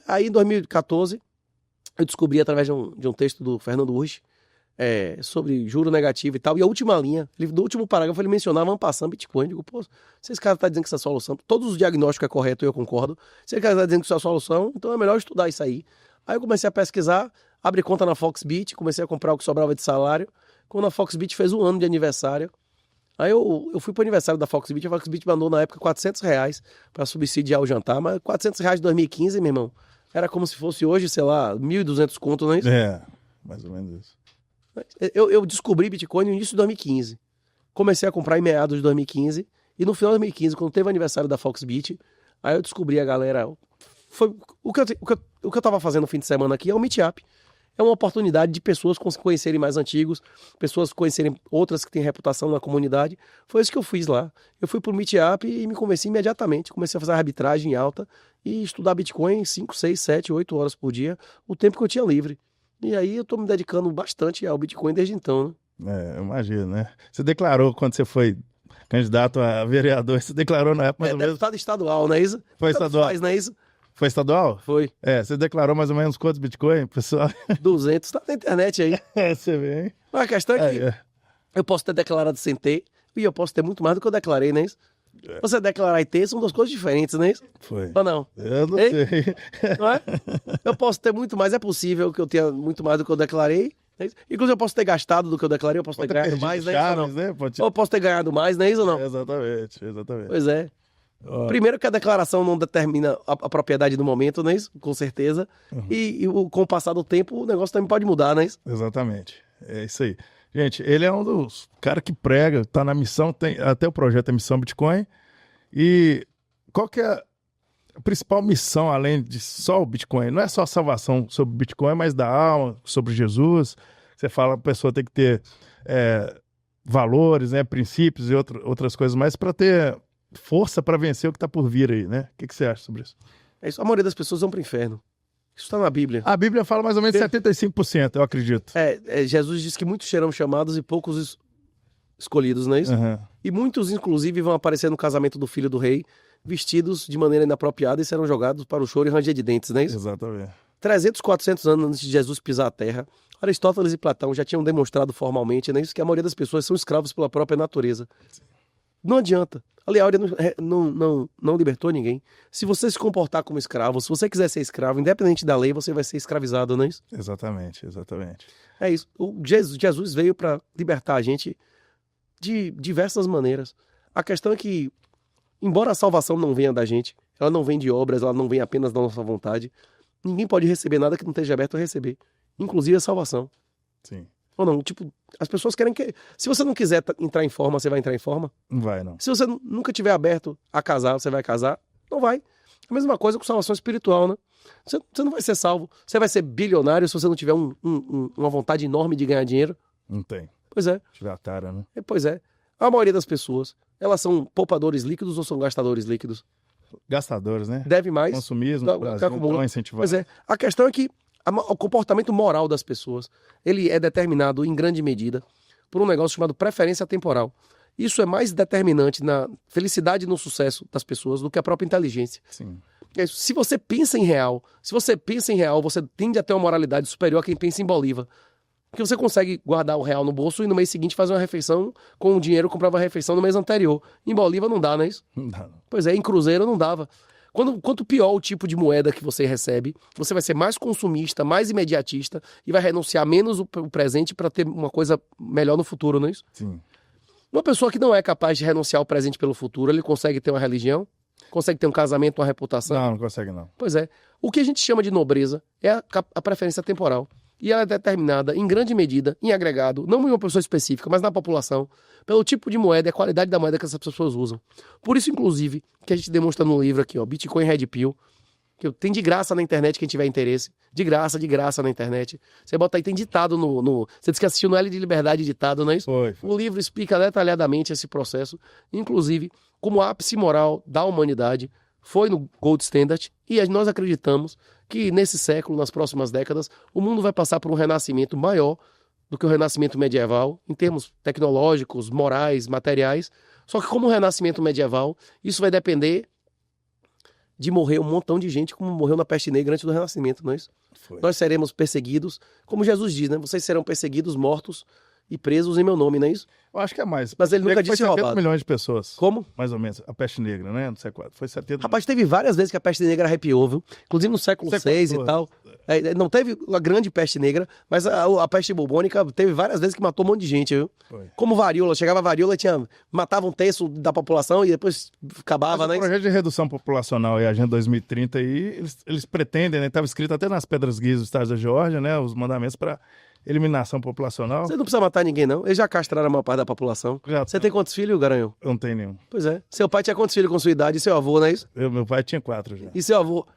Aí em 2014, eu descobri através de um texto do Fernando Urch, sobre juro negativo e tal, e a última linha, do último parágrafo, ele mencionava um passando Bitcoin. Eu digo, pô, se esse cara está dizendo que essa solução, todos os diagnósticos é correto e eu concordo, se esse cara está dizendo que isso é a solução, então é melhor estudar isso aí. Aí eu comecei a pesquisar, abri conta na Foxbit, comecei a comprar o que sobrava de salário. Quando a Foxbit fez 1 ano de aniversário, aí eu fui pro aniversário da Foxbit, a Foxbit mandou na época R$400 para subsidiar o jantar, mas R$400 de 2015, meu irmão, era como se fosse hoje, sei lá, 1.200 conto, não é isso? Mais ou menos isso. Eu descobri Bitcoin no início de 2015. Comecei a comprar em meados de 2015. E no final de 2015, quando teve o aniversário da Foxbit, aí eu descobri a galera. Foi o que eu tava fazendo no fim de semana aqui é o Meetup. É uma oportunidade de pessoas conhecerem mais antigos, pessoas conhecerem outras que têm reputação na comunidade. Foi isso que eu fiz lá. Eu fui pro Meetup e me convenci imediatamente. Comecei a fazer arbitragem alta e estudar Bitcoin 5, 6, 7, 8 horas por dia, o tempo que eu tinha livre. E aí eu tô me dedicando bastante ao Bitcoin desde então, né? Eu imagino, né? Você declarou quando você foi candidato a vereador, você declarou na época mais ou menos... Deputado estadual, não é isso? Foi estadual. Faz, não é isso? Foi estadual? Foi. Você declarou mais ou menos quantos Bitcoin, pessoal? 200, tá na internet aí. Você vê, hein? Mas a questão é que eu posso ter declarado sem ter, e eu posso ter muito mais do que eu declarei, não é isso? Você declarar e ter são duas coisas diferentes, não é isso? Foi. Ou não? Eu não sei. Não é? Eu posso ter muito mais, é possível que eu tenha muito mais do que eu declarei. Não é isso? Inclusive eu posso ter gastado do que eu declarei, eu posso ter ganhado mais, não é isso? Ou não? Né? Ou eu posso ter ganhado mais, não é isso ou não? Exatamente. Pois é. Primeiro que a declaração não determina a propriedade do momento, não é isso? Com certeza. E com o passar do tempo, o negócio também pode mudar, não é isso? Exatamente. É isso aí. Gente, ele é um dos caras que prega, tá na missão, tem até o projeto é Missão Bitcoin. E qual que é a principal missão, além de só o Bitcoin? Não é só a salvação sobre o Bitcoin, mas da alma, sobre Jesus. Você fala que a pessoa tem que ter valores, né, princípios e outras coisas mais para ter força para vencer o que está por vir aí, né? O que você acha sobre isso? É isso. A maioria das pessoas vão para o inferno. Isso está na Bíblia. A Bíblia fala mais ou menos 75%, eu acredito. Jesus diz que muitos serão chamados e poucos escolhidos, não é isso? E muitos, inclusive, vão aparecer no casamento do filho do rei, vestidos de maneira inapropriada e serão jogados para o choro e ranger de dentes, não é isso? Exatamente. 300, 400 anos antes de Jesus pisar a terra, Aristóteles e Platão já tinham demonstrado formalmente, não é isso, que a maioria das pessoas são escravos pela própria natureza. Não adianta. A Lei Áurea não libertou ninguém. Se você se comportar como escravo, se você quiser ser escravo, independente da lei, você vai ser escravizado, não é isso? Exatamente. É isso. Jesus veio para libertar a gente de diversas maneiras. A questão é que, embora a salvação não venha da gente, ela não vem de obras, ela não vem apenas da nossa vontade, ninguém pode receber nada que não esteja aberto a receber, inclusive a salvação. Sim. Ou não, tipo, as pessoas querem que... Se você não quiser entrar em forma, você vai entrar em forma? Não vai, não. Se você nunca tiver aberto a casar, você vai casar? Não vai. A mesma coisa com salvação espiritual, né? Você não vai ser salvo. Você vai ser bilionário se você não tiver uma vontade enorme de ganhar dinheiro? Não tem. Pois é. Tiver a tara, né? Pois é. A maioria das pessoas, elas são poupadores líquidos ou são gastadores líquidos? Gastadores, né? Deve mais. Consumismo, no Brasil, não incentivar. Pois é. A questão é que o comportamento moral das pessoas, ele é determinado em grande medida por um negócio chamado preferência temporal. Isso é mais determinante na felicidade e no sucesso das pessoas do que a própria inteligência. Sim. Se você pensa em real, você tende a ter uma moralidade superior a quem pensa em Bolívar. Porque você consegue guardar o real no bolso e no mês seguinte fazer uma refeição com o dinheiro que comprava a refeição no mês anterior. Em Bolívar não dá, não é isso? Não dá, não. Pois é, em Cruzeiro não dava. Quanto pior o tipo de moeda que você recebe, você vai ser mais consumista, mais imediatista e vai renunciar menos o presente para ter uma coisa melhor no futuro, não é isso? Sim. Uma pessoa que não é capaz de renunciar ao presente pelo futuro, ele consegue ter uma religião? Consegue ter um casamento, uma reputação? Não consegue, não. Pois é. O que a gente chama de nobreza é a preferência temporal. E ela é determinada, em grande medida, em agregado, não em uma pessoa específica, mas na população, pelo tipo de moeda e a qualidade da moeda que essas pessoas usam. Por isso, inclusive, que a gente demonstra no livro aqui, ó, Bitcoin Red Pill, que tem de graça na internet quem tiver interesse. De graça na internet. Você bota aí, tem ditado Você disse que assistiu no L de Liberdade ditado, não é isso? Foi. O livro explica detalhadamente esse processo, inclusive como o ápice moral da humanidade foi no Gold Standard, e nós acreditamos que nesse século, nas próximas décadas, o mundo vai passar por um renascimento maior do que o renascimento medieval, em termos tecnológicos, morais, materiais. Só que como o renascimento medieval, isso vai depender de morrer um montão de gente como morreu na peste negra antes do Renascimento, não é isso? Foi. Nós seremos perseguidos, como Jesus diz, né? Vocês serão perseguidos, mortos e presos em meu nome, não é isso? Eu acho que é mais. Mas ele nunca Foi disse 70 roubado. milhões de pessoas. Como? Mais ou menos. A peste negra, né? No século IV. Foi 70 Rapaz, teve várias vezes que a peste negra arrepiou, viu? Inclusive no século VI e tal. Não teve a grande peste negra, mas a peste bubônica teve várias vezes que matou um monte de gente, viu? Foi. Como varíola. Chegava a varíola e matava um terço da população e depois acabava, Mas né? o projeto de redução populacional e a Agenda 2030 aí, eles pretendem, né? Estava escrito até nas Pedras Guias do estado da Geórgia, né? Os mandamentos para eliminação populacional. Você não precisa matar ninguém, não. Eles já castraram a maior parte da população. Você tem quantos filhos, Garanhão? Eu não tenho nenhum. Pois é. Seu pai tinha quantos filhos com sua idade e seu avô, não é isso? Meu pai tinha 4 já. E seu avô?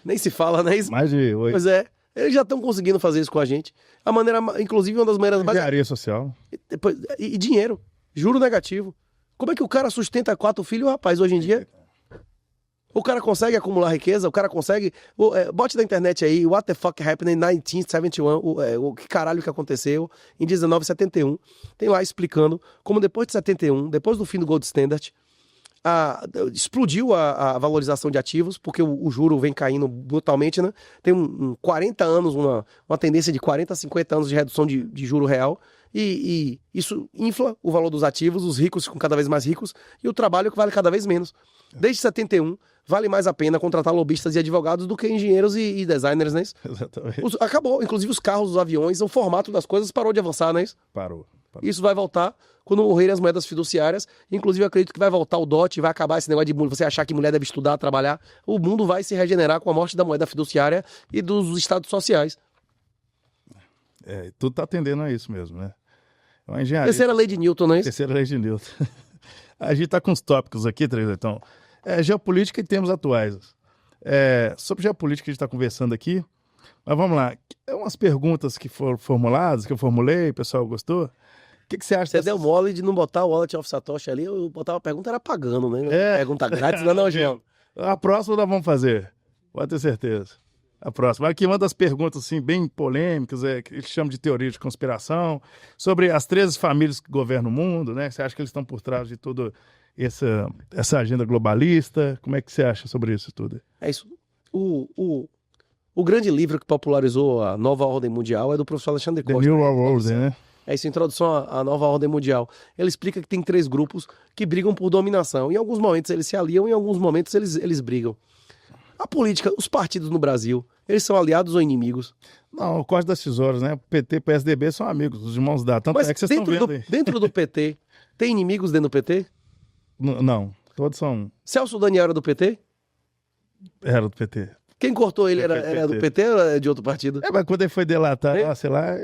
Nem se fala, não é isso? Mais de 8. Pois é. Eles já estão conseguindo fazer isso com a gente. A maneira, inclusive, uma das maneiras mais... Engenharia social. E dinheiro. Juro negativo. Como é que o cara sustenta 4 filhos, rapaz, hoje em dia? O cara consegue acumular riqueza, o cara consegue... bote na internet aí, what the fuck happened in 1971, o que caralho que aconteceu em 1971. Tem lá explicando como depois de 71, depois do fim do Gold Standard, explodiu a valorização de ativos, porque o juro vem caindo brutalmente, né? Tem 40 anos, uma tendência de 40 a 50 anos de redução de juro real, e isso infla o valor dos ativos, os ricos ficam cada vez mais ricos, e o trabalho que vale cada vez menos. Desde 71, vale mais a pena contratar lobistas e advogados do que engenheiros e designers, né? Exatamente. Acabou. Inclusive os carros, os aviões, o formato das coisas parou de avançar, né? Parou. Isso vai voltar quando morrerem as moedas fiduciárias. Inclusive, eu acredito que vai voltar o DOT, vai acabar esse negócio de você achar que mulher deve estudar, trabalhar. O mundo vai se regenerar com a morte da moeda fiduciária e dos estados sociais. Tudo tá atendendo a isso mesmo, né? É uma engenharia. Terceira lei de Newton, não é isso? Terceira lei de Newton. A gente tá com os tópicos aqui, então. Geopolítica e termos atuais. Sobre geopolítica a gente está conversando aqui, mas vamos lá. Umas perguntas que foram formuladas, que eu formulei, o pessoal gostou. O que você acha? Você deu mole de não botar o Wallet of Satoshi ali, eu botava a pergunta, era pagando, né? Pergunta grátis, não, Jean? A próxima nós vamos fazer, pode ter certeza. A próxima. Aqui uma das perguntas assim, bem polêmicas, que eles chamam de teoria de conspiração, sobre as 13 famílias que governam o mundo, né? Você acha que eles estão por trás de tudo essa agenda globalista? Como é que você acha sobre isso tudo? É isso. O grande livro que popularizou a nova ordem mundial é do professor Alexandre Costa. The New World Order, né? É isso, introdução à nova ordem mundial. Ele explica que tem 3 grupos que brigam por dominação. Em alguns momentos eles se aliam, em alguns momentos eles brigam. A política, os partidos no Brasil, eles são aliados ou inimigos? Não, o Código das Tesouras, né? PT e PSDB são amigos, os irmãos da. Tanto Mas é que vocês estão vendo aí. dentro do PT, tem inimigos dentro do PT? Não, todos são. Celso Daniel era do PT? Era do PT. Quem cortou ele era do PT ou era de outro partido? Mas quando ele foi delatar, sei lá,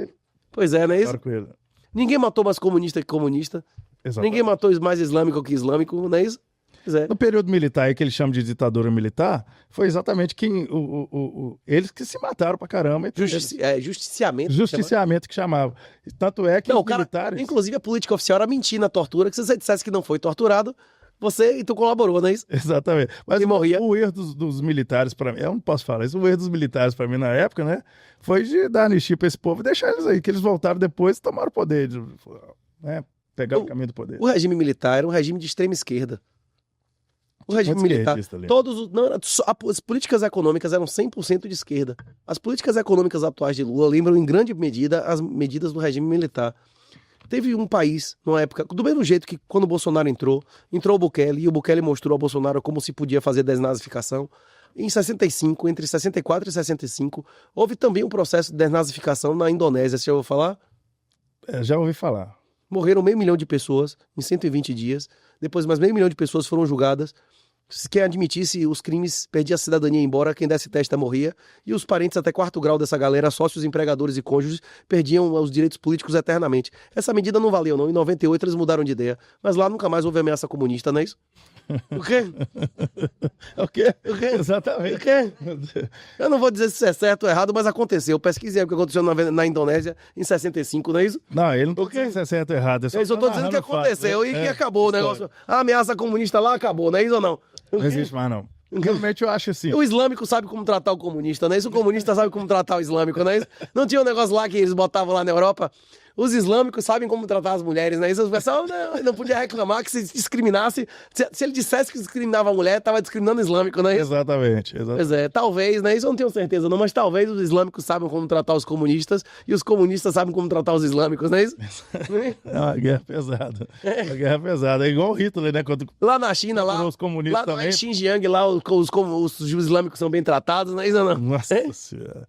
Pois é, não é isso? com ele. Ninguém matou mais comunista que comunista. Exatamente. Ninguém matou mais islâmico que islâmico, não é isso? Pois é. No período militar aí, que eles chamam de ditadura militar, foi exatamente eles que se mataram pra caramba. Justiciamento. Justiciamento que chamava. Tanto é que Não, os militares... Inclusive a política oficial era mentir na tortura, que se você dissesse que não foi torturado, tu colaborou, não é isso? Exatamente. Mas E morria. O erro dos militares, pra mim, eu não posso falar isso, o erro dos militares pra mim na época, né, foi de dar anistia pra esse povo e deixar eles aí, que eles voltaram depois e tomaram o poder, né, pegaram o caminho do poder. O regime militar era um regime de extrema esquerda. O regime Muito militar, esquerdista ali. as políticas econômicas eram 100% de esquerda. As políticas econômicas atuais de Lula lembram em grande medida as medidas do regime militar. Teve um país, numa época, do mesmo jeito que quando o Bolsonaro entrou o Bukele, e o Bukele mostrou ao Bolsonaro como se podia fazer desnazificação. Em 65, entre 64 e 65, houve também um processo de desnazificação na Indonésia. Você já ouviu falar? Já ouvi falar. Morreram 500 mil de pessoas em 120 dias. Depois, mais 500 mil de pessoas foram julgadas. Quem admitisse os crimes perdia a cidadania embora, quem desse testa morria. E os parentes até 4º grau dessa galera, sócios, empregadores e cônjuges, perdiam os direitos políticos eternamente. Essa medida não valeu, não. Em 98 eles mudaram de ideia. Mas lá nunca mais houve ameaça comunista, não é isso? O quê? O quê? O quê? Exatamente. O quê? Eu não vou dizer se é certo ou errado, mas aconteceu. Pesquisei o que aconteceu na Indonésia em 65, não é isso? Não, ele não tá dizendo se é certo ou errado. Eu só tô dizendo que aconteceu e que acabou o negócio. A ameaça comunista lá acabou, não é isso ou não? Não existe mais, não. Realmente eu acho assim. O islâmico sabe como tratar o comunista, não é isso? O comunista sabe como tratar o islâmico, não é isso? Não tinha um negócio lá que eles botavam lá na Europa? os islâmicos sabem como tratar as mulheres, né? Isso o pessoal não podia reclamar que se discriminasse. Se ele dissesse que discriminava a mulher, tava discriminando o islâmico, né? Exatamente. Pois é, talvez, né? Isso eu não tenho certeza, não, mas talvez os islâmicos sabem como tratar os comunistas e os comunistas sabem como tratar os islâmicos, não é isso? É uma guerra pesada. É uma guerra pesada. É igual o Hitler, né? Quando Lá na China, lá, os comunistas lá também. em Xinjiang, lá os islâmicos são bem tratados, não é isso ou não? Nossa Senhora.